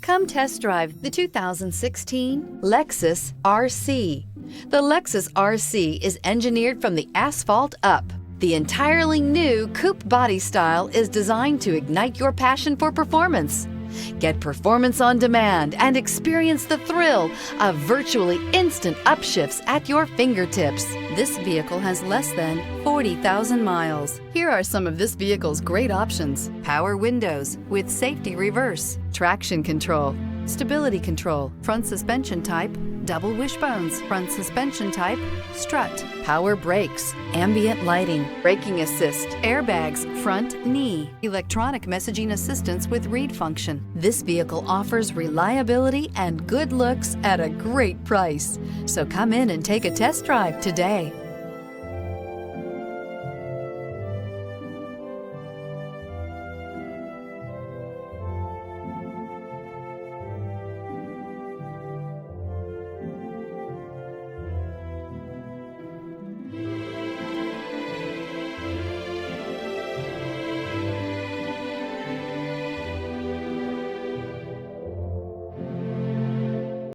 Come test drive the 2016 Lexus RC. The Lexus RC is engineered from the asphalt up. The entirely new coupe body style is designed to ignite your passion for performance. Get performance on demand and experience the thrill of virtually instant upshifts at your fingertips. This vehicle has less than 40,000 miles. Here are some of this vehicle's great options: power windows with safety reverse, traction control, stability control, front suspension type, double wishbones, front suspension type, strut, power brakes, ambient lighting, braking assist, airbags, front knee, electronic messaging assistance with read function. This vehicle offers reliability and good looks at a great price. So come in and take a test drive today.